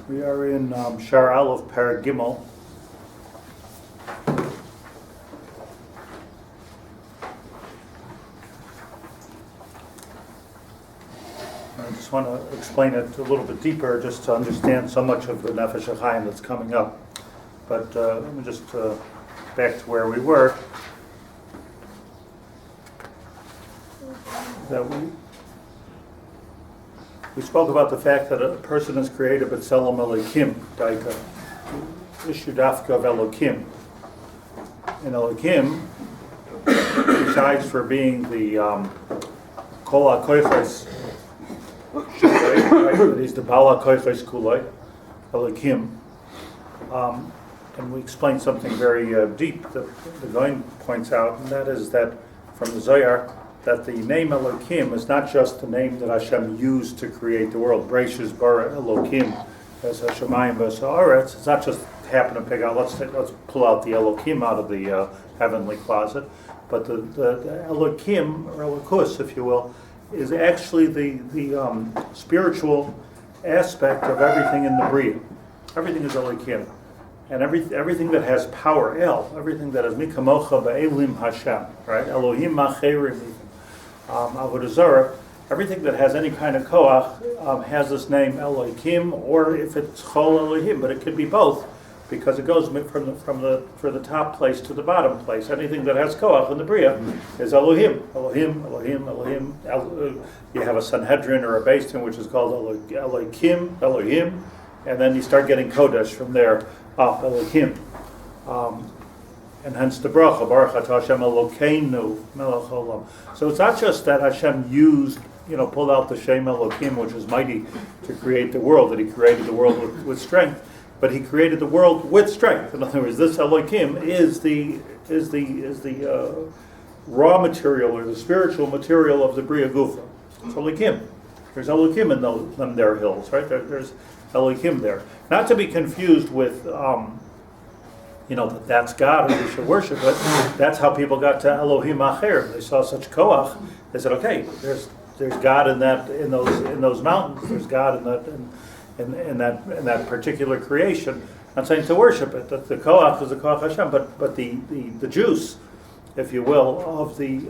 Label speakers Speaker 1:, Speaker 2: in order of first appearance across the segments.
Speaker 1: We are in Shaar Alef, Perek Gimmel. I just want to explain it a little bit deeper, just to understand so much of the Nefesh HaChaim that's coming up. But let me just back to where we were. That we spoke about the fact that a person is created b'tzelem Elokim, daika, ishudafka of Elokim. And Elokim, besides for being the kol ha-koiches, right? He's the bala koiches kuloi, Elokim. And we explained something very deep that the Goin points out, and that is that from the Zohar, that the name Elokim is not just the name that Hashem used to create the world. Breishis bara Elokim as Hashemayim v'sa'aretz. It's not just happen to pick out. Let's pull out the Elokim out of the heavenly closet, but the Elokim or Elokus, if you will, is actually the spiritual aspect of everything in the Bria. Everything is Elokim. And everything that has power, everything that is mikamocha ba'elim Hashem, right? Elohim macherim, avodah zarah, everything that has any kind of koach has this name Elohim, or if it's chol Elohim, but it could be both, because it goes from the top place to the bottom place. Anything that has koach in the bria is Elohim, Elohim, Elohim, Elohim. You have a Sanhedrin or a Beis Din which is called Elohim, Elohim, and then you start getting kodesh from there. Elohim, and hence the bracha, Baruch atah Hashem Elokeinu melech haolam. So it's not just that Hashem used, pulled out the Shem Elokim, which is mighty, to create the world, that He created the world with strength, but He created the world with strength. In other words, this Elokim is the raw material or the spiritual material of the Bria Gufa. It's Elokim. There's Elokim in them there hills, right? There's Elokim there. Not to be confused with, that's God and we should worship it. That's how people got to Elohim Acher. They saw such koach. They said, okay, there's God in those mountains. There's God in that particular creation. I'm saying to worship it. The koach is the koach Hashem, but the juice, if you will, of the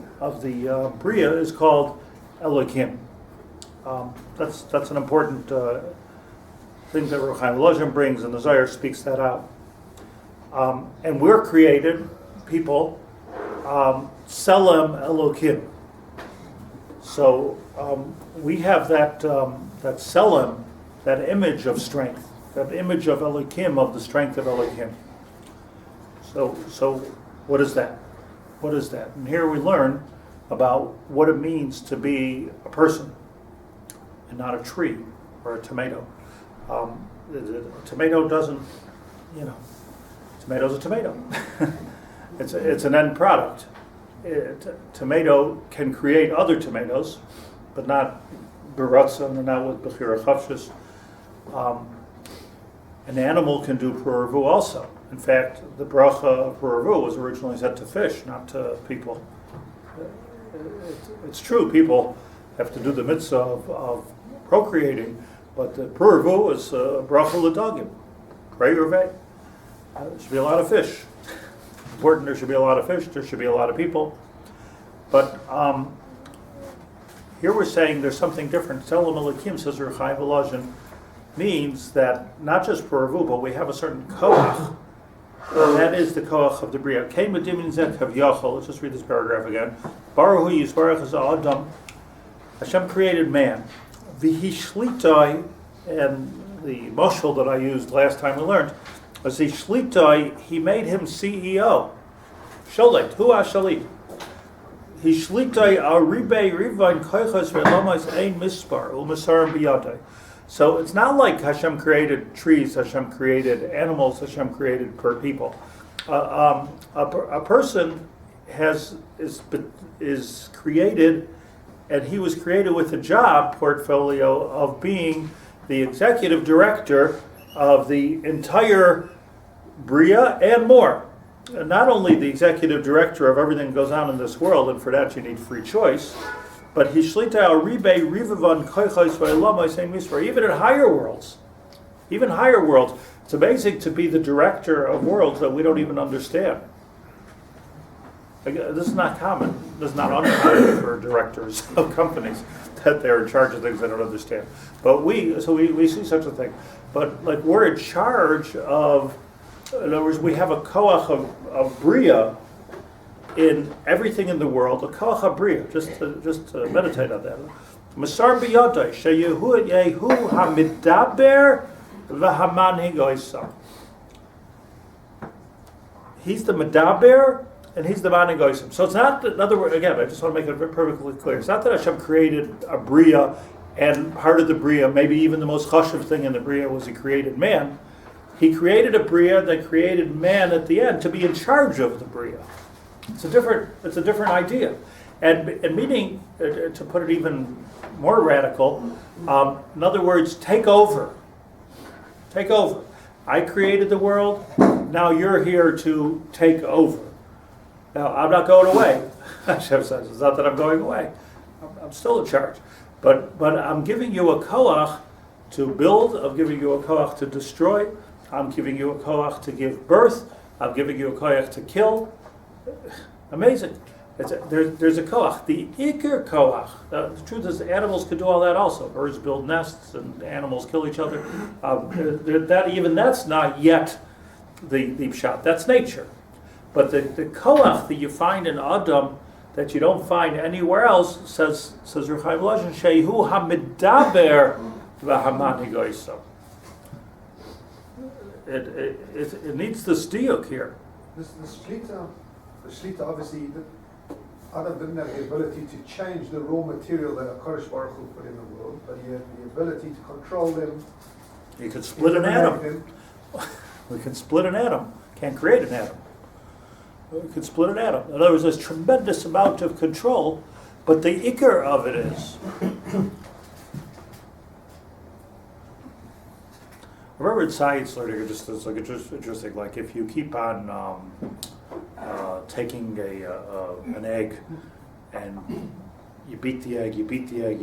Speaker 1: Bria is called Elokim. That's an important thing that Ruach HaKodesh brings, and the Zohar speaks that out. And we're created, people, Selem Elokim. So we have that Selem, that image of strength, that image of Elokim, of the strength of Elokim. So what is that? What is that? And here we learn about what it means to be a person and not a tree or a tomato. A tomato doesn't, tomato's a tomato. It's an end product. Tomato can create other tomatoes, but not b'ratza and not with b'chira chavshus. An animal can do puravu also. In fact, the bracha of puravu was originally said to fish, not to people. It's true, people have to do the mitzvah of procreating, but the puravu is bracha l'dagim, pray or vay. There should be a lot of fish. Important, there should be a lot of fish, there should be a lot of people. But here we're saying there's something different. Tzelem Elokim, says Ruach HaKodesh, means that not just puravu, but we have a certain koach, and that is the koach of the Bria. Let's just read this paragraph again. Baruch Hu Yisbarach Adam. Hashem created man. V'hi Shlit'a, and the mashal that I used last time we learned, was the Shlit'a, He made him CEO. Sholet, Hu HaShalit. He Shlit'a Aribei Rivain Koichas Ve'lamas Ein Mispar U'Masarim Biyadai. So it's not like Hashem created trees, Hashem created animals, Hashem created people. A person is created, and he was created with a job portfolio of being the executive director of the entire Bria and more. And not only the executive director of everything that goes on in this world, and for that you need free choice, but he Shlit'a Ribe Rivavan Koichos Ve'Elamai Sein Misvar, even in higher worlds, even higher worlds. It's amazing to be the director of worlds that we don't even understand. This is not common. This is not uncommon for directors of companies that they're in charge of things they don't understand. But we see such a thing. But like we're in charge of, in other words, we have a koach of bria in everything in the world. A koach of bria. Just to meditate on that. Masar biyadai sheyehu yehu hamidaber v'hamanhig oisam. He's the medaber. And he's the man egoism. So it's not, in other words, again, I just want to make it perfectly clear. It's not that Hashem created a bria, and part of the bria, maybe even the most chashuv thing in the bria was he created man. He created a bria that created man at the end to be in charge of the bria. It's a different idea. And meaning, to put it even more radical, in other words, take over. Take over. I created the world, now you're here to take over. Now, I'm not going away. Hashem says, it's not that I'm going away. I'm still in charge. But I'm giving you a koach to build. I'm giving you a koach to destroy. I'm giving you a koach to give birth. I'm giving you a koach to kill. Amazing. There's a koach. The ikar koach. The truth is, animals could do all that also. Birds build nests and animals kill each other. That's not yet the pshat. That's nature. But the koach that you find in Adam that you don't find anywhere else, says Ruach HaKodesh, shehu hamidaber v'hamanhig oisam. It needs this diuk here.
Speaker 2: The Shlit'a, obviously, Adam didn't have the ability to change the raw material that HaKadosh Baruch Hu put in the world, but he had the ability to control them.
Speaker 1: You could split an atom. We can split an atom. Can't create an atom. We could split an atom. In other words, there's tremendous amount of control, but the ikar of it is. I remember in science learning, it's like interesting. Like if you keep on taking an egg and you beat the egg, you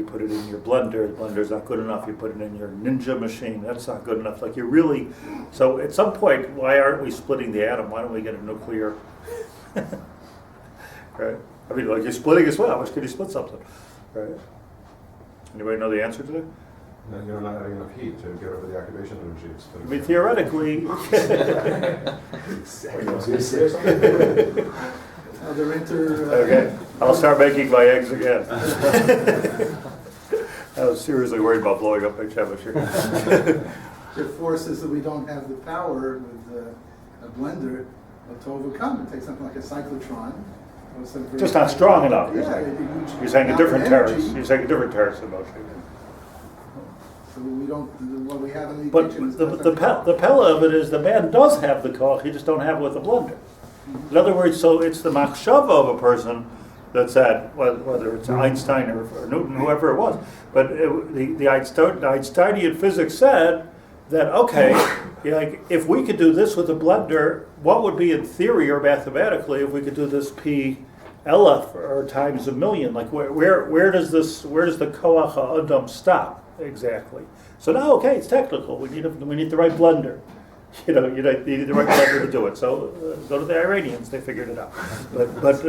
Speaker 1: put it in your blender. The blender's not good enough. You put it in your ninja machine. That's not good enough. Like you really. So at some point, why aren't we splitting the atom? Why don't we get a nuclear? Right? I mean, like you're splitting as well. How much could you split something? Right? Anybody know the answer to that?
Speaker 3: No, you're not having enough heat to get over the activation energy.
Speaker 1: I mean, theoretically. Okay, I'll start making my eggs again. I was seriously worried about blowing up my temperature.
Speaker 4: The force is that we don't have the power with a blender to overcome. It takes something like a cyclotron.
Speaker 1: Just not strong enough.
Speaker 4: You're
Speaker 1: saying a different terrace. You're saying a different terrace of motion.
Speaker 4: So we don't. What we have in the
Speaker 1: but
Speaker 4: kitchen.
Speaker 1: the pella of it is the man does have the koach. He just don't have it with a blender. In other words, so it's the machshava of a person that said, whether it's Einstein or Newton, whoever it was, but the Einsteinian physics said that, okay, like if we could do this with a blender, what would be in theory or mathematically if we could do this p Alef or times a million? Like where does the koach ha'adam stop exactly? So now, okay, it's technical. We need the right blender. You need the right blender to do it. So go to the Iranians; they figured it out. But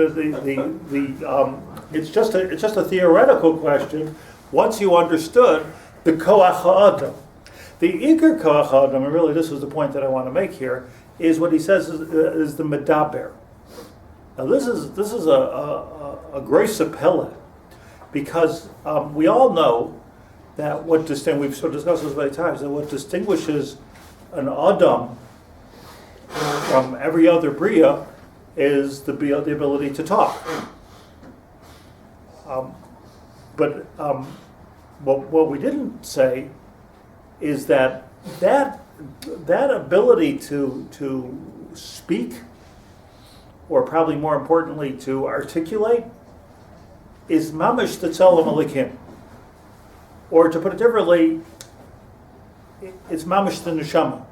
Speaker 1: it's just a theoretical question. Once you understood the koach ha'adam, the ikar koach ha'adam, and really this is the point that I want to make here, is what he says is the medaber. Now this is a grace appella, because we all know that we've sort of discussed this many times, that what distinguishes an Adam from every other Bria is the ability to talk. But what we didn't say is that ability to speak, or probably more importantly to articulate, is mamish tetzelem alikim. Or to put it differently, it's mamish the neshama.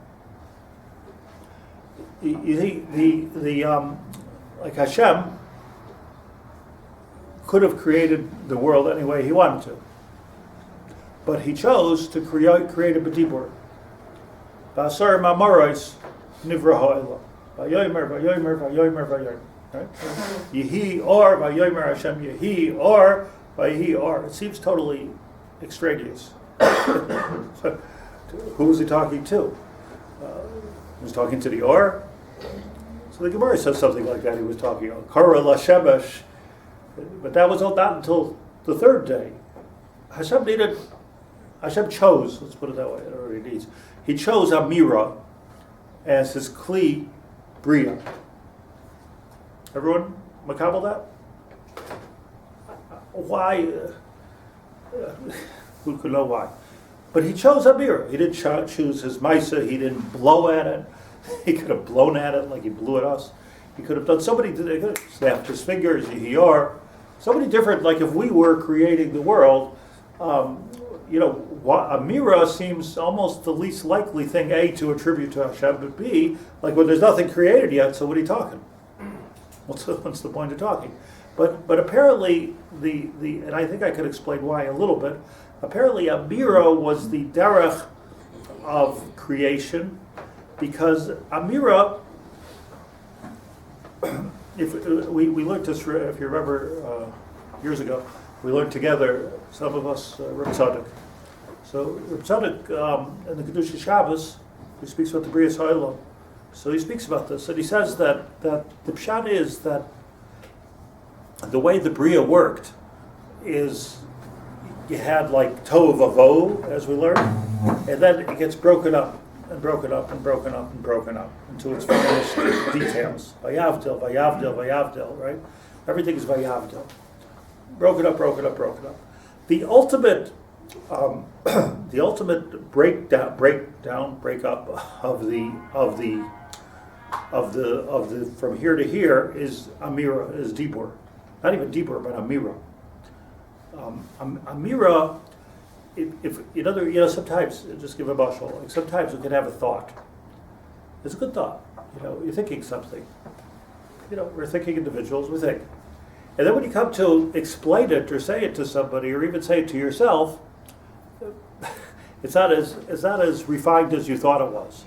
Speaker 1: Like Hashem could have created the world any way he wanted to, but he chose to create a Dibur. Ba'asar ma'amaros nivra ha'olam. Vayomer, vayomer, vayomer, vayomer. Right? Yehi or vayomer Hashem yehi or vayehi or. It seems totally extraneous. So, who was he talking to? He was talking to the or. So the Gemara says something like that. He was talking Kara la Shemesh, but that was not until the third day. Hashem chose. Let's put it that way. I don't know what he needs. He chose Amira as his Kli Bria. Everyone makabel that? Why? Who could know why? But he chose Amira. He didn't choose his Maisa. He didn't blow at it. He could have blown at it like he blew at us. He could have done somebody. He could have snapped his fingers. Somebody different. Like if we were creating the world, Amira seems almost the least likely thing A to attribute to Hashem, but B, like when there's nothing created yet. So what are you talking? What's the point of talking? But apparently and I think I could explain why a little bit. Apparently Amira was the derech of creation, because Amira, if we learned this, if you remember years ago, we learned together, some of us, Reb Tzadok. So Reb Tzadok in the Kedusha Shabbos, he speaks about the Brias Ha'olam. So he speaks about this, and he says that the pshat is that the way the Bria worked is you had like Tohu Vavohu, as we learned, and then it gets broken up and broken up and broken up and broken up until it's finished details. Vayavdil, Vayavdil, Vayavdil, right? Everything is Vayavdil. Broken up, broken up, broken up. The ultimate breakup of the from here to here is Amira, is Dibur. Not even Dibur, but Amira. Amira, if sometimes, just give a mashal, like sometimes we can have a thought. It's a good thought. You're thinking something. We're thinking individuals, we think. And then when you come to explain it or say it to somebody or even say it to yourself, it's not as refined as you thought it was.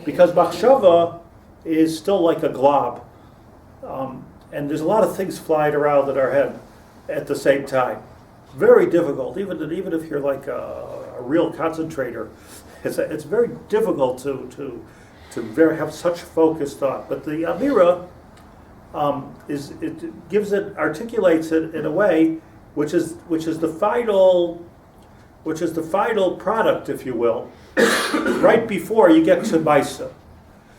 Speaker 1: Because machshava is still like a glob. And there's a lot of things flying around in our head at the same time. Very difficult, even if you're like a real concentrator. It's very difficult to have such focused thought. But the Amira articulates it in a way which is the final product, if you will, right before you get to Maisa.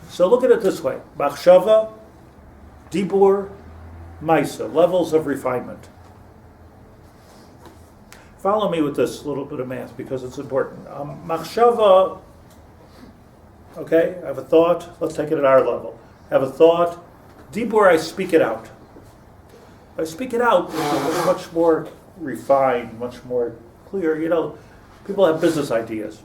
Speaker 1: So look at it this way: Machshava, Dibur, Maisa, levels of refinement. Follow me with this little bit of math because it's important. Machshava, okay, I have a thought. Let's take it at our level. I have a thought. Dibur, I speak it out. If I speak it out, it's much more refined, much more clear. People have business ideas.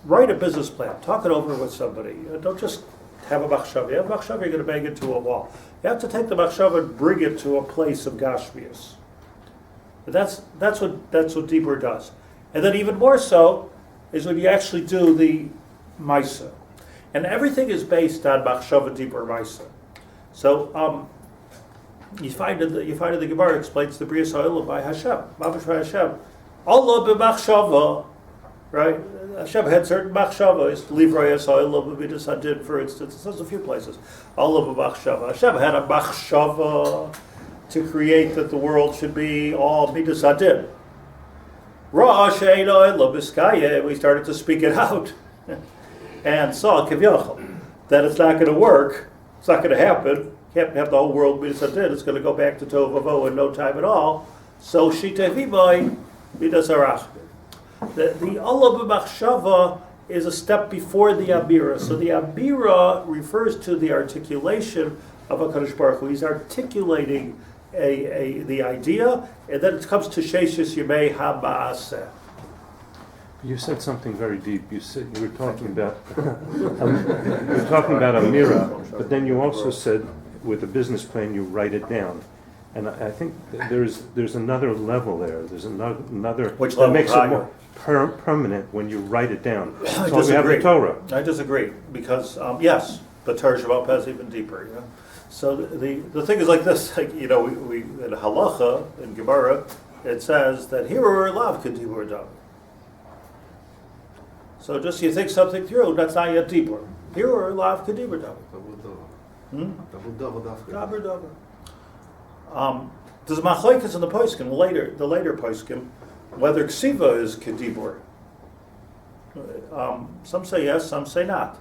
Speaker 1: Write a business plan. Talk it over with somebody. Don't just have a machshava. You have a machshava, you're going to bang into a wall. You have to take the machshava and bring it to a place of gashmius. But that's what Dibur does. And then even more so is when you actually do the Maisa. And everything is based on machshava, Dibur, Maisa. So you find in the Gemara explains the Brias Ha'olam by Hashem. Mamash by Hashem. Allah b'machshava, right? Hashem had certain machshavas. Livrei Ha'olam b'midas hadin, for instance. It says a few places. Allah b'machshava. Hashem had a machshava to create that the world should be all midas hadin. Ra she'eino ela b'skaya. We started to speak it out and saw kivyachol that it's not going to work. It's not going to happen. You can't have the whole world midas hadin. It's going to go back to tohu vavohu in no time at all. So Shlit'a v'may midas harachmin. The Allah b'machshava is a step before the Amira. So the Amira refers to the articulation of HaKadosh Baruch Hu. He's articulating the idea, and then it comes to Sheishis Yemei HaMa'aseh.
Speaker 5: You said something very deep. You were talking about Amira, but then you also said with a business plan you write it down. And I think there's another level there. There's another
Speaker 1: Which
Speaker 5: that
Speaker 1: level
Speaker 5: makes
Speaker 1: higher?
Speaker 5: it more permanent when you write it down.
Speaker 1: I
Speaker 5: That's why we have the
Speaker 1: disagree.
Speaker 5: Torah.
Speaker 1: I disagree, because, yes, but Torah Shabbat is even deeper, you know? So the thing is like this, like, you know, we in Halacha, in Gemara, it says that Hirur Lav Kedibur Davar. So just you think something through, that's not yet Dibur. Hirur Lav Kedibur Davar.
Speaker 3: Double dafka.
Speaker 1: Davar Davar. There's a machlokes in the poskim, the later poskim, whether ksiva is kedibur. Some say yes, some say not.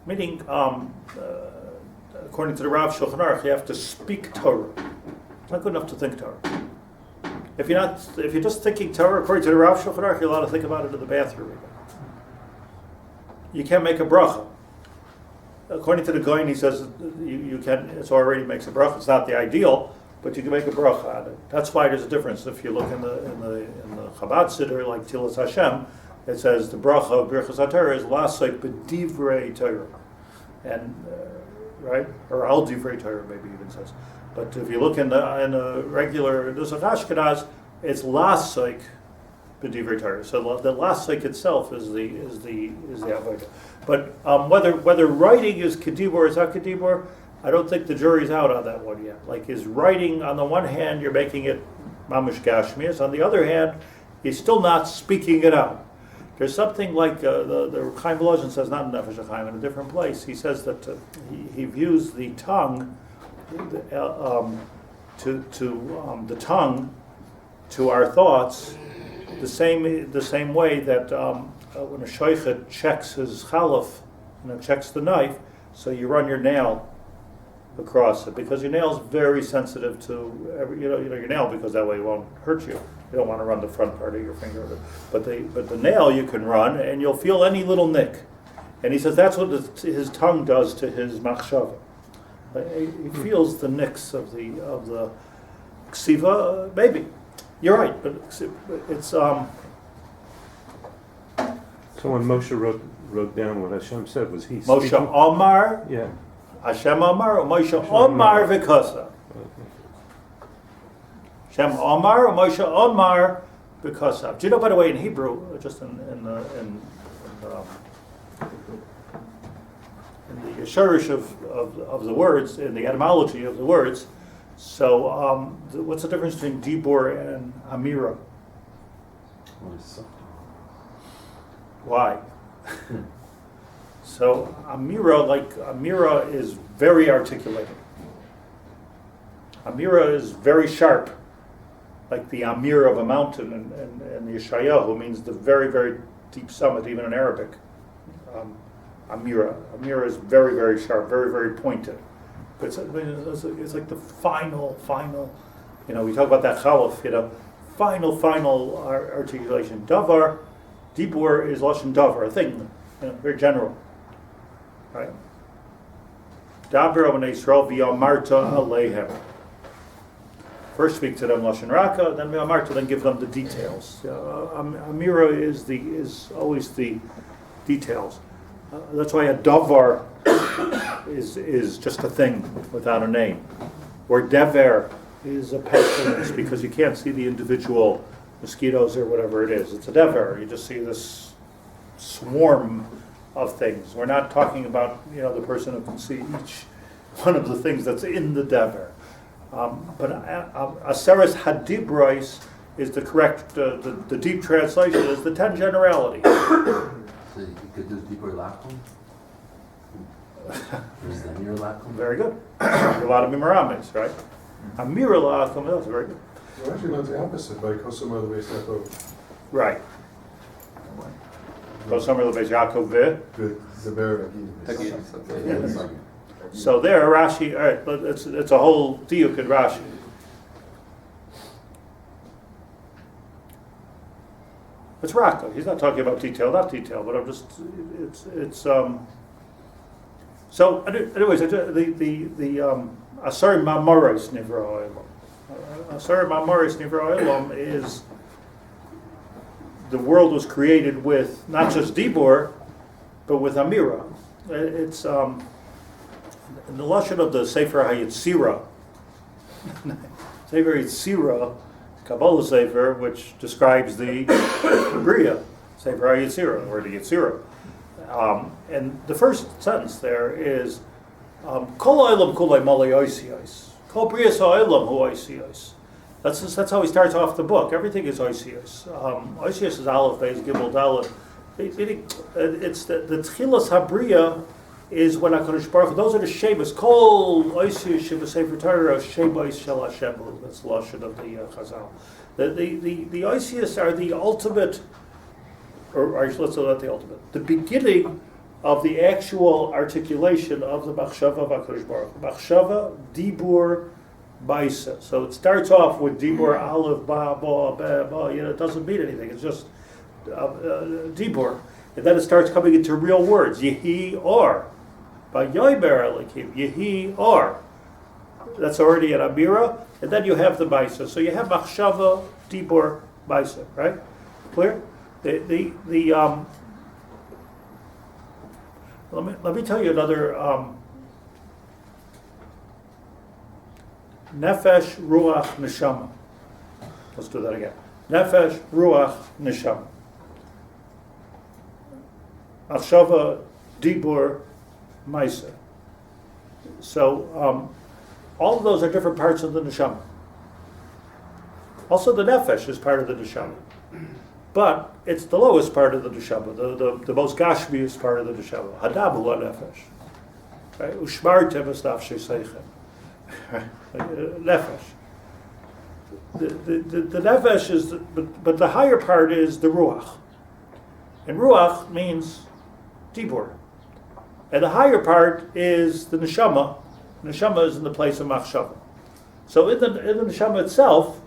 Speaker 1: Meaning, according to the Rav Shulchan Aruch, you have to speak Torah. It's not good enough to think Torah. If you're just thinking Torah, according to the Rav Shulchan Aruch, you're allowed to think about it in the bathroom. You can't make a bracha. According to the Goyen, he says you can. It already makes a bracha. It's not the ideal, but you can make a bracha out of it. That's why there's a difference. If you look in the Chabad Siddur, like Tilas Hashem, it says the bracha of Birchas HaTorah is lasek b'divrei Torah, and right, or al divrei Torah maybe even says. But if you look in the regular Nusach Ashkenaz, it's lasek b'divrei Torah. So the lasek itself is the avodah. But whether writing is kedibur or is not kedibur, I don't think the jury's out on that one yet. Like, is writing, on the one hand, you're making it mamish gashmias. On the other hand, you're still not speaking it out. There's something like the Chaim Volozhin says, not in Nefesh HaChaim, in a different place. He says that he views the tongue, the tongue to our thoughts the same way that when a shochet checks his chalaf, checks the knife, so you run your nail across it, because your nail is very sensitive to your nail, because that way it won't hurt you. You don't want to run the front part of your finger, but the nail you can run, and you'll feel any little nick. And he says that's what his tongue does to his machshava. He feels the nicks of the ksiva. Maybe you're right, but it's
Speaker 5: So when Moshe wrote down what Hashem said, was he
Speaker 1: Moshe
Speaker 5: speaking?
Speaker 1: Omar.
Speaker 5: Yeah.
Speaker 1: Hashem Omar or Moshe Omar v'kosa. Hashem Omar or Moshe Omar v'kosa. Do you know, by the way, in Hebrew, just in the shurish of the words, in the etymology of the words, so what's the difference between Dibur and Amira? Why? So Amira is very articulated. Amira is very sharp, like the Amir of a mountain, and the Yeshayahu means the very, very deep summit, even in Arabic. Amira is very, very sharp, very, very pointed. But it's like the final. We talk about that chalaf. Final articulation. Davar, Dibur is lashon davar, a thing, very general. Right? Daber b'nei Yisrael v'yamarta aleihem. First speak to them lashon raka, then v'yamarta, then give them the details. Amira is always the details. That's why a davar is just a thing without a name. Or dever is a pestilence, because you can't see the individual mosquitoes or whatever it is. It's a dever. You just see this swarm of things. We're not talking about the person who can see each one of the things that's in the dever. But Aseres Hadibrois is the correct, the deep translation is the 10 generalities.
Speaker 6: So you could do Dibur Lakum? Is the Amir Lakum?
Speaker 1: Very good. A lot of Mimarames, right? Amir Lakum, that's very good.
Speaker 3: Well, actually, that's the opposite. By Kosomar the base
Speaker 1: Right. Kosomar the Yaakov
Speaker 3: the
Speaker 1: So there, Rashi. All right, but it's a whole diuk in Rashi. It's Raka. He's not talking about detail, not detail, but I'm just. It's. So, anyways, the Asar Mamoros Nivra Olam. Asar Mamoros Nivra Olam is the world was created with not just Dibur, but with Amira. It's in the lashon of the Sefer HaYetzira. Sefer Yitzira, Kabbalah Sefer, which describes the Bria, Sefer HaYitzira, or the Yitzira. And the first sentence there is, Kol ha'olam kulei malei oisiyos. Kol brias ha'olam hu oisiyos. That's how he starts off the book. Everything is oisiyos. Oisiyos is Alef, Beis, Gimmel, Dalet. It's the Tchilas Habriya is when HaKadosh Baruch Hu, those are the Shemas. Kol oisiyos sheba sefer Torah shebais shel Hashem. That's the lashon of the Chazal. The oisiyos are the ultimate, or let's say not the ultimate, the beginning of the actual articulation of the Machshava of HaKadosh Baruch Hu. Machshava, Dibur, Baisa. So it starts off with Dibur, Alef, Ba, Ba, Ba, Ba. It doesn't mean anything. It's just Dibur. And then it starts coming into real words. Yehi, or. Ba Yoimer Elikim. Yehi, or. That's already an Amira. And then you have the Baisa. So you have Machshava, Dibur, Baisa. Right? Clear? Let me tell you another Nefesh, Ruach, Neshama. Let's do that again. Nefesh, Ruach, Neshama. Achshava, Dibur, Maisa. So all of those are different parts of the Neshama. Also the Nefesh is part of the Neshama. But it's the lowest part of the neshama, the most gashmiest part of the neshama. Hadam hu nefesh, right? Ushmartem es nafshei seichem, nefesh. The nefesh is, but the higher part is the ruach, and ruach means dibur, and the higher part is the neshama. Neshama is in the place of machshava. So in the neshama itself,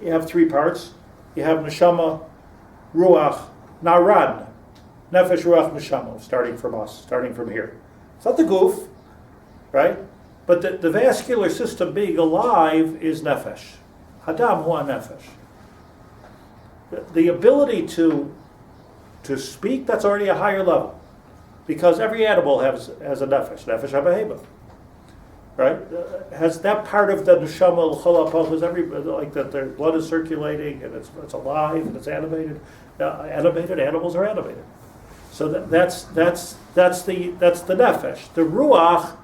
Speaker 1: you have three parts. You have neshama, Ruach, Naran, Nefesh, Ruach, Neshama, starting from us, starting from here. It's not the goof, right? But the vascular system being alive is Nefesh. Hadam hu Nefesh. The ability to speak, that's already a higher level. Because every animal has a Nefesh, Nefesh HaBehema. Right? Has that part of the neshama, l'chol ha'pachos, like that their blood is circulating and it's alive and it's animated. Animated animals are animated. So that's the nefesh. The ruach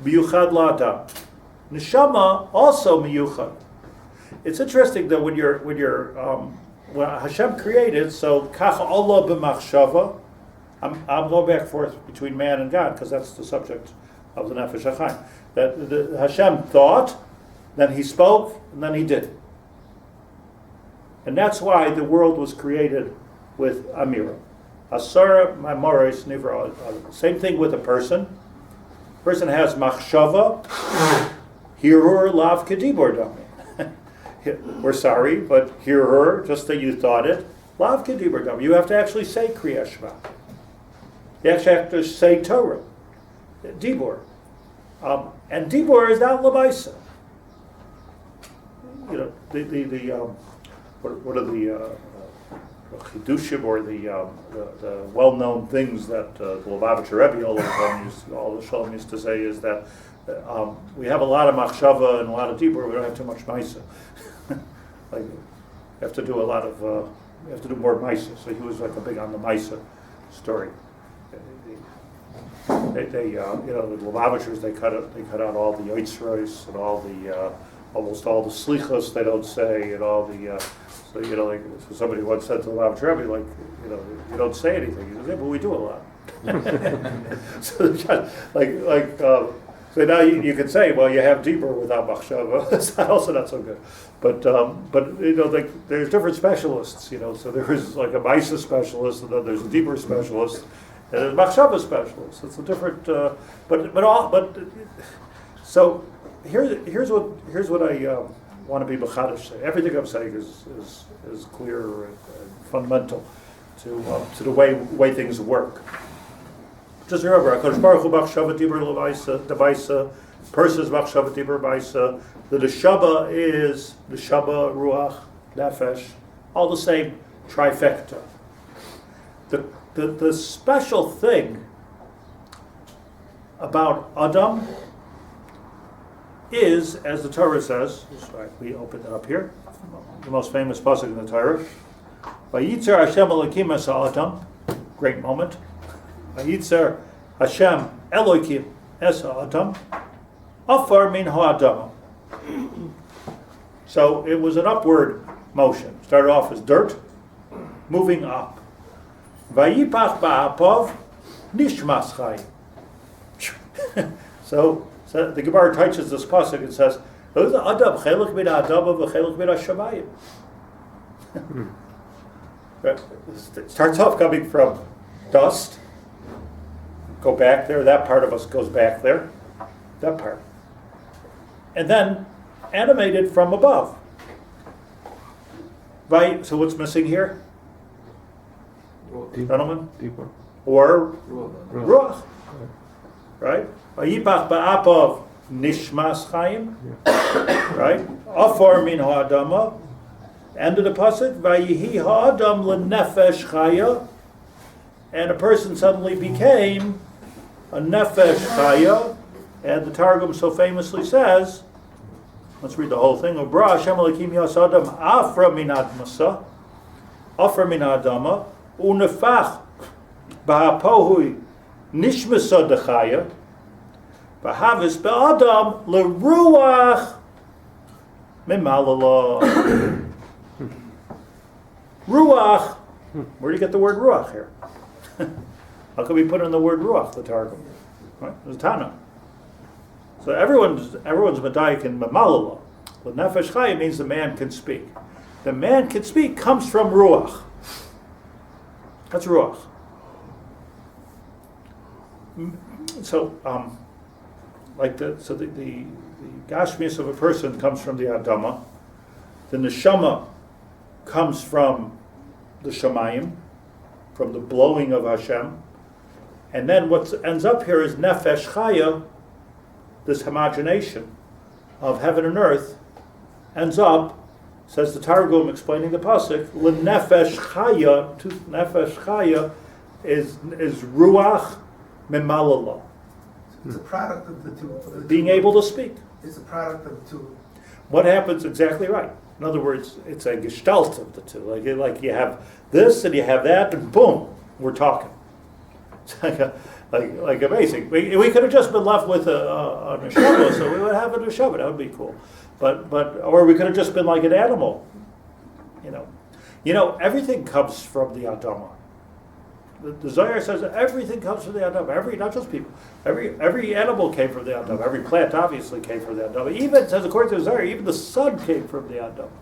Speaker 1: miyuchad la'adam. Neshama also miyuchad. It's interesting that when Hashem created, so kach Allah b'machshava. I'm going back and forth between man and God because that's the subject of the Nefesh HaChaim. That the Hashem thought, then he spoke, and then he did. And that's why the world was created with Amira. Asara Mamoris Nivra. Same thing with a person. Person has machshava, hirur lav kedibor dami. We're sorry, but hirur, just that you thought it, lav kedibor dami. You have to actually say Kriya Shema. You actually have to say Torah, Dibur. And Dibur is not Labaisa. You know, what are the chidushim or the well-known things that the Lubavitcher Rebbe all the Shalom used to say is that we have a lot of machshava and a lot of Dibur. We don't have too much Maisa. Like we have to do a lot of we have to do more Maisa. So he was like a big on the Maisa story. They you know, the Lubavitchers, they cut out all the Yitzros and all the almost all the Slichos they don't say and all the so you know, like so somebody once said to the Lubavitcher Rebbe, like, you know, you don't say anything. He says, yeah, but we do a lot. So so now you can say, well, you have Dibur without machshava. It's also not so good. But you know, like there's different specialists. You know, so there is like a Maisa specialist, and then there's a Dibur specialist. And there's machshava specialists. It's a different, so here's what I want to be machadish say. Everything I'm saying is clear and fundamental to the way things work. Just remember, HaKadosh Baruch Hu machshava dibur levaisa, person's machshava dibur baisa. The neshama is neshama, ruach, nefesh, all the same trifecta. The special thing about Adam is, as the Torah says, right, we open it up here, the most famous pasuk in the Torah. Vayitzer Hashem Elokim es ha'adam, great moment. Vayitzer Hashem Elokim es ha'adam, afar min ha'adam. So it was an upward motion. Started off as dirt, moving up. Vayipach ba'apav nishmas chayim. So the Gemara touches this pasuk and says, Adam chelik min ha'adam v'chelik min ha'shamayim. It starts off coming from dust. Go back there. That part of us goes back there. That part. And then animated from above. Right? So what's missing here? Gentlemen?
Speaker 5: Deeper.
Speaker 1: Or Ruach. Right? Vayipach ba'apav nishmas chayim. Right? Afar min ha'adama. End of the pasuk. Vayihi ha'adam lenefesh chaya. And a person suddenly became a nefesh chaya. And the Targum so famously says, let's read the whole thing. Ubra Hashem Elokim yas adam afra min admasa, afra min adama, unefach ba'apohui nishmasa dechaya, v'havis be'adam leruach mimalala. Ruach. Where do you get the word ruach here? How can we put in the word ruach, the Targum? Right? There's Tana. So everyone's medayik in Mamalala. But Nefesh HaChaim means the man can speak. The man can speak comes from Ruach. That's Ruach. So, the Gashmius of a person comes from the Adama. The Neshama comes from the Shamayim, from the blowing of Hashem. And then what ends up here is Nefesh Chaya. This homogenation of heaven and earth ends up, says the Targum explaining the pasuk, l'nefesh chaya, to nefesh chaya is ruach memalala.
Speaker 2: It's a product of the two.
Speaker 1: Being able to speak.
Speaker 2: It's a product of the two.
Speaker 1: What happens? Exactly right. In other words, it's a gestalt of the two. Like you have this and you have that, and boom, we're talking. It's like amazing. We could have just been left with a neshama, so we would have a neshama. That would be cool. But or we could have just been like an animal. You know, everything comes from the Adama. The Zohar says that everything comes from the Adama. Not just people. Every animal came from the Adama. Every plant obviously came from the Adama. Even, says according to the Zohar, even the sun came from the Adama.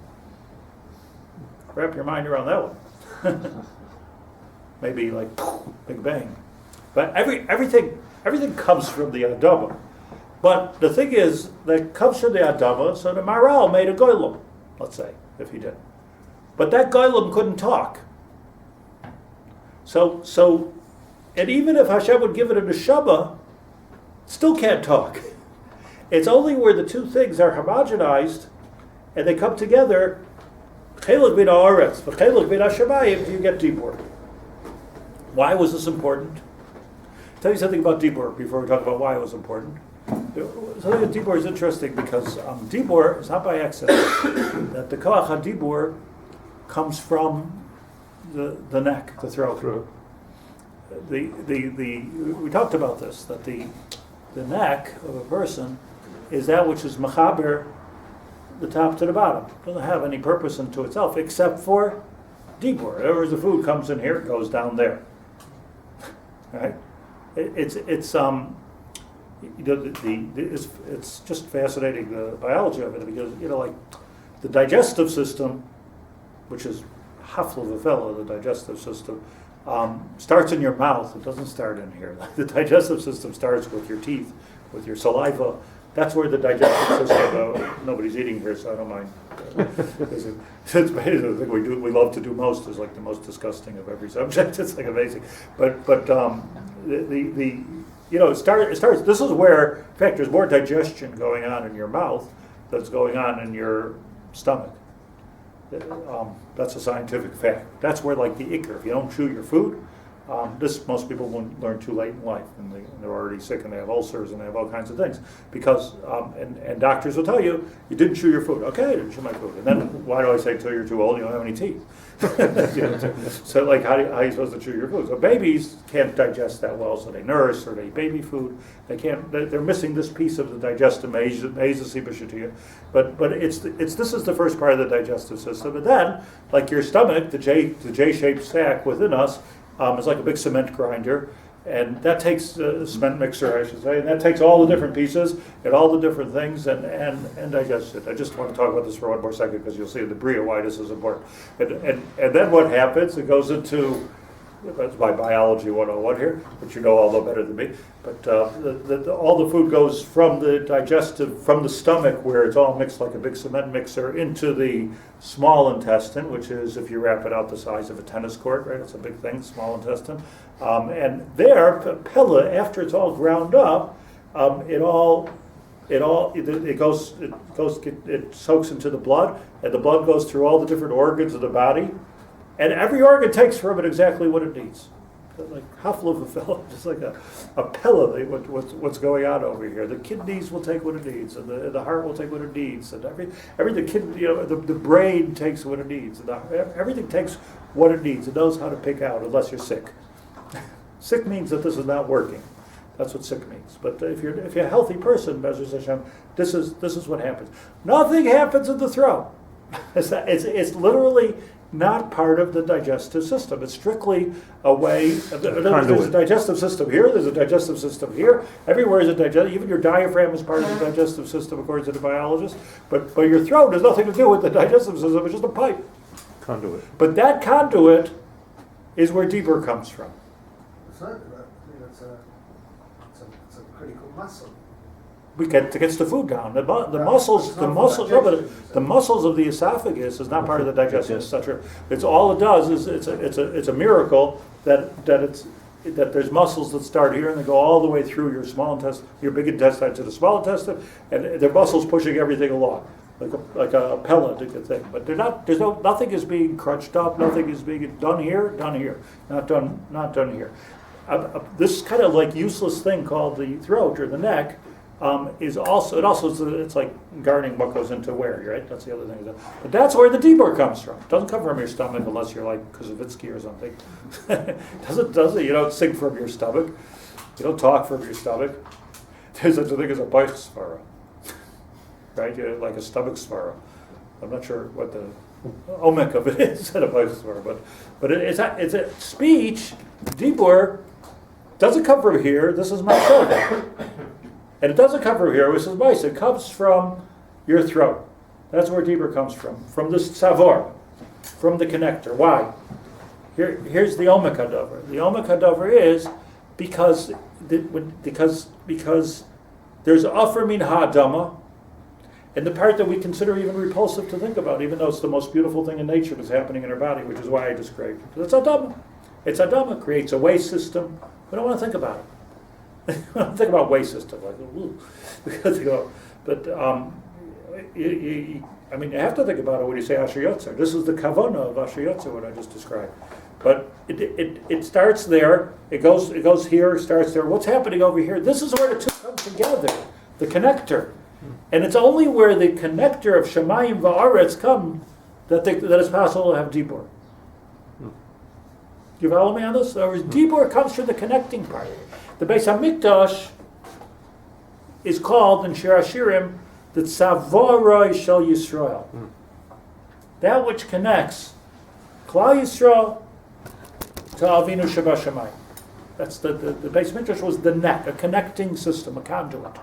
Speaker 1: Wrap your mind around that one. Maybe like Big Bang. But everything comes from the Adama. But the thing is, that comes from the Adama, so the Maral made a Goylem, let's say, if he did. But that Goylem couldn't talk. So, and even if Hashem would give it a neshama, still can't talk. It's only where the two things are homogenized and they come together, chelik bin haaretz, v'chelik bin hashamayim, do you get Dibur. Why was this important? I'll tell you something about Dibur before we talk about why it was important. Something about Dibur is interesting because Dibur is not by accident. That the koach HaDibur comes from the neck, the throat. We talked about this, that the neck of a person is that which is mechaber the top to the bottom. It doesn't have any purpose unto itself except for Dibur. Wherever the food comes in here, it goes down there. Right? It's just fascinating, the biology of it, because like the digestive system, which is haflavafella, the digestive system, starts in your mouth. It doesn't start in here. The digestive system starts with your teeth, with your saliva. That's where the digestive system. Nobody's eating here, so I don't mind. It's basically the thing we love to do most is like the most disgusting of every subject. It's like amazing, but it starts. This is where, in fact, there's more digestion going on in your mouth that's going on in your stomach. That's a scientific fact. That's where, like the ikr, if you don't chew your food, This most people won't learn too late in life, and they're already sick, and they have ulcers, and they have all kinds of things. Because and doctors will tell you didn't chew your food. Okay, I didn't chew my food. And then why do I say until you're too old you don't have any teeth? So like how are you supposed to chew your food? So babies can't digest that well, so they nurse or they eat baby food. They can't. They're missing this piece of the digestive maze. But this is the first part of the digestive system, and then like your stomach, the J-shaped sac within us. Is like a big cement grinder, and that takes a cement mixer, I should say, and that takes all the different pieces and all the different things and digests it. I just want to talk about this for one more second because you'll see in the Bria why this is important. And then what happens? It goes into, that's my biology 101 here, but you know all the better than me. But all the food goes from from the stomach, where it's all mixed like a big cement mixer, into the small intestine, which is, if you wrap it out, the size of a tennis court, right? It's a big thing, small intestine. And there, pella, after it's all ground up, it soaks into the blood, and the blood goes through all the different organs of the body. And every organ takes from it exactly what it needs. Like Haflufafella, just like a pillow, what's going on over here. The kidneys will take what it needs, and the heart will take what it needs, and the brain takes what it needs, and everything takes what it needs. It knows how to pick out, unless you're sick. Sick means that this is not working. That's what sick means. But if you're a healthy person, Bezos Hashem, this is what happens. Nothing happens in the throat. It's literally not part of the digestive system. It's strictly a way. There's a digestive system here. There's a digestive system here. Everywhere is a digestive. Even your diaphragm is part of the digestive system, according to the biologist. But your throat has nothing to do with the digestive system. It's just a pipe.
Speaker 5: Conduit.
Speaker 1: But that conduit is where Dibur comes from.
Speaker 2: It's not. It's a critical muscle.
Speaker 1: It gets the food down. The muscles of the esophagus is not part of the digestive structure. It's all it does is it's a miracle that there's muscles that start here and they go all the way through your small intestine, your big intestine to the small intestine, and they're muscles pushing everything along like a pellet thing. But nothing is being crunched up. Nothing is being done here, not done here. This kind of like useless thing called the throat or the neck. It's like guarding what goes into where, right? That's the other thing. But that's where the Dibur comes from. It doesn't come from your stomach unless you're like Kozovitsky or something. Does it? You don't sing from your stomach. You don't talk from your stomach. There's such a thing as a bike svara, right? Like a stomach svara. I'm not sure what the omek of it is at a bike svara, but it's a speech. Dibur doesn't come from here. This is my shoulder. And it doesn't come from here, which is mice. It comes from your throat. That's where Dibur comes from this savor, from the connector. Why? Here's the Omek HaDavar. The Omek HaDavar is because there's Afer Min Ha'adama, and the part that we consider even repulsive to think about, even though it's the most beautiful thing in nature that's happening in our body, which is why I described it. It's Adama. It's Adama. Creates a waste system. We don't want to think about it. Think about waste system, like, ooh. But you have to think about it when you say Asher Yotzer. This is the kavana of Asher Yotzer, what I just described. But it starts there. It goes here. Starts there. What's happening over here? This is where the two come together. The connector, and it's only where the connector of Shemayim va'aretz come that it's possible to have Dibur. You follow me on this? In other words, Dibur comes from the connecting part. The Beis HaMikdash is called in Shir Hashirim the Tzavoroi Shel Yisrael. That which connects Klal Yisrael to Avinu Shebashamayim. That's the Beis HaMikdash was the neck, a connecting system, a conduit.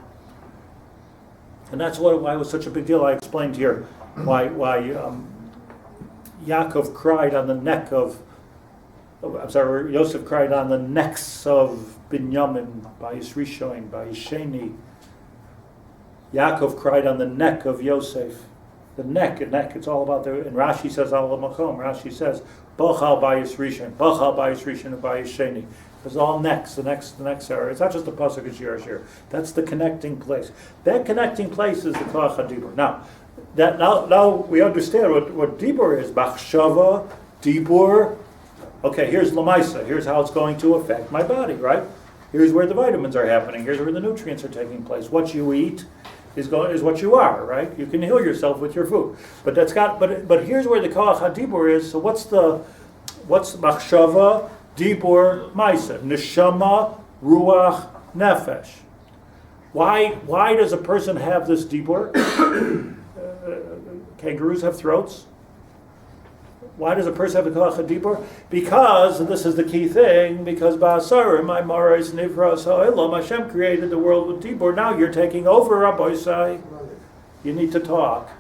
Speaker 1: And that's why it was such a big deal. I explained here why Yaakov cried on the neck of Yosef cried on the necks of Binyamin, by his Rishon, by his Sheni. Yaakov cried on the neck of Yosef. The neck, it's all about the. And Rashi says, Al Makom. Rashi says, Bochal by his Rishon, Bochal by his Rishon, and by his Sheni. It's all necks. The necks are. It's not just the pasuk in Shir Hashir. That's the connecting place. That connecting place is the Koach HaDibur. Now we understand what Dibur is. Machshava, Dibur. Okay, here's Lamaisa. Here's how it's going to affect my body, right? Here's where the vitamins are happening. Here's where the nutrients are taking place. What you eat is what you are, right? You can heal yourself with your food. But here's where the Koach HaDibur is. So what's Machshava, Dibur, Maisa? Neshama, Ruach, Nefesh. Why does a person have this Dibur? Kangaroos have throats. Why does a person have the Koach HaDibur? Because, and this is the key thing, because Ba'asarim, my Marais Nivras Ha'olam, Hashem created the world with Dibur. Now you're taking over, Rabbi Say. You need to talk.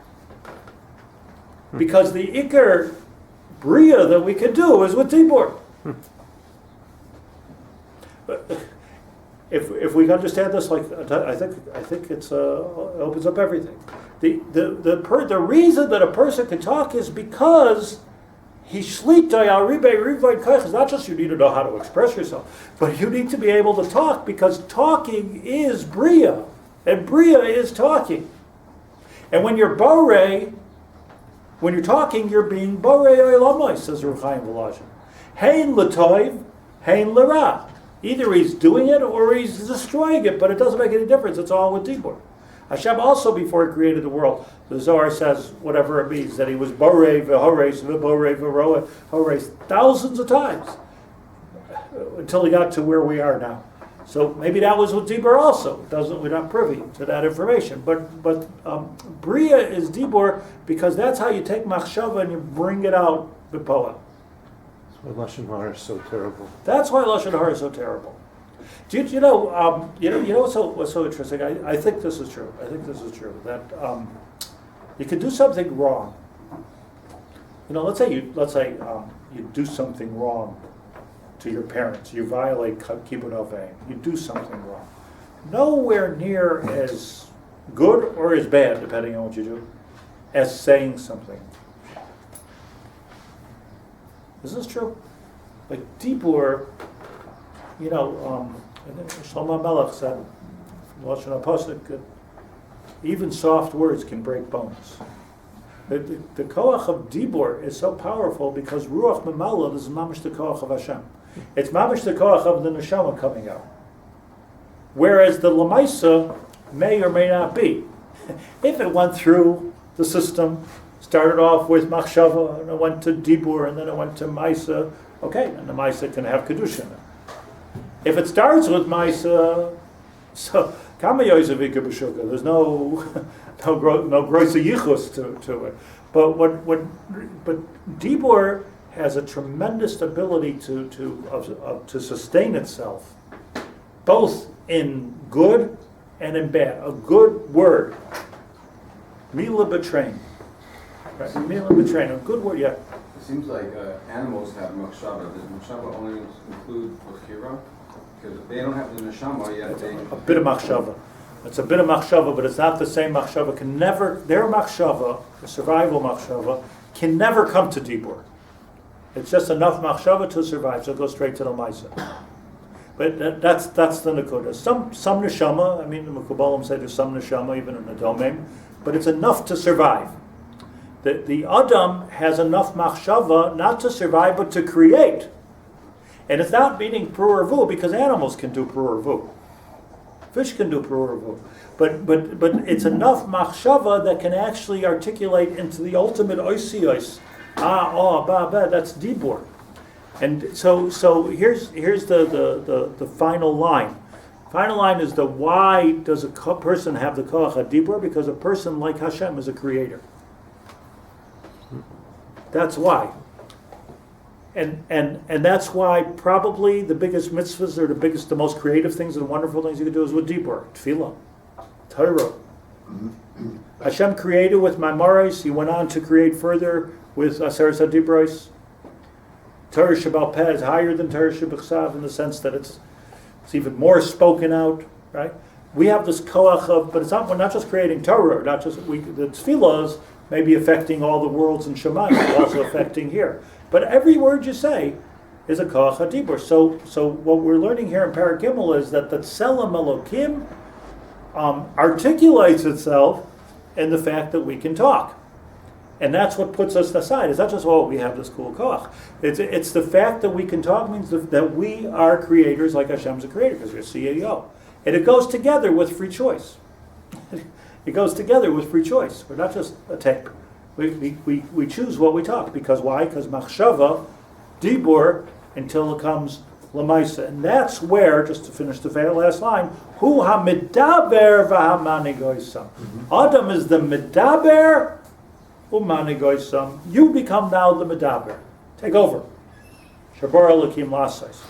Speaker 1: Because the Iker Bria that we can do is with Dibur. If we understand this, like I think it's opens up everything. The reason that a person can talk is because he Shlit'a al Ribay Koach. It's not just you need to know how to express yourself, but you need to be able to talk, because talking is Bria, and Bria is talking. And when you're Borei, when you're talking, you're being Borei Olamai, says Ruach Chaim V'Lashon. Hein l'toiv, hein l'ra. Either he's doing it or he's destroying it, but it doesn't make any difference. It's all with Dibur. Hashem also, before he created the world, the Zohar says, whatever it means, that he was Borei v'Hores v'Borei v'Roa Hores thousands of times until he got to where we are now. So maybe that was with Dibur also. We're not privy to that information. But Bria is Dibur, because that's how you take Machshava and you bring it out b'Poa.
Speaker 5: That's why Lashon Hara is so terrible.
Speaker 1: That's why Lashon Hara is so terrible. Do you know what's so interesting? I think this is true. That you can do something wrong. Let's say you do something wrong to your parents. You violate Kibbud Avayim. You do something wrong. Nowhere near as good or as bad, depending on what you do, as saying something. Is this true? Like Dibur, I think Shlomo Melech said, Lashon HaPosuk, that even soft words can break bones. The Koach of Dibur is so powerful because Ruach Memala is mamish the Koach of Hashem. It's mamish the Koach of the Neshama coming out. Whereas the Lamaisa may or may not be. If it went through the system, started off with Machshava, and it went to Dibur, and then it went to Maisa, okay, and the Maisa can have Kedusha. If it starts with Maisa, so Kama Yosevika B'Shuka, there's no Groisa Yichus to it. But Dibur has a tremendous ability to sustain itself, both in good and in bad. A good word, Mila B'Train. Right? Mila B'Train, a good word, yeah.
Speaker 7: It seems like animals have machshava. Does machshava only include bechira? Because they don't have the neshama yet.
Speaker 1: A bit of machshava. It's a bit of machshava, but it's not the same machshava. Their machshava, the survival machshava, can never come to Dibur. It's just enough machshava to survive, so it goes straight to the Maisa. But that's the Nakuda. Some neshama, the Mekubalim say there's some neshama even in the domain, but it's enough to survive. The Adam has enough machshava not to survive, but to create. And it's not meaning pruravu, because animals can do pruravu. Fish can do pruravu. But it's enough machshava that can actually articulate into the ultimate oisiyos. That's Dibur. And so here's the final line. Final line is the why does a person have the koach HaDibur? Because a person like Hashem is a creator. That's why. And that's why probably the biggest mitzvahs or the most creative things and wonderful things you can do is with Dibur, Tefillah, Torah. Hashem created with Maimaros. He went on to create further with Aseres HaDibros. Torah Shebal Peh is higher than Torah Shebechsav in the sense that it's even more spoken out, right? We have this koach of, but we're not just creating Torah, the tefillahs may be affecting all the worlds in Shemayim, it's also affecting here. But every word you say is a koach HaDibur. So what we're learning here in Perek Gimmel is that the Tselem Elokim articulates itself in the fact that we can talk. And that's what puts us aside. It's not just, we have this cool koch. It's the fact that we can talk means that we are creators like Hashem's a creator, because you're CEO. And it goes together with free choice. It goes together with free choice. We're not just a tape. We choose what we talk. Because why? Because machshava, dibur, until it comes lamaisa. And that's where, just to finish the last line, hu ha-medaber v'ha-manigoisam. Adam is the medaber, umanigoisam. You become now the medaber. Take over. Shabar Elokim Lasais.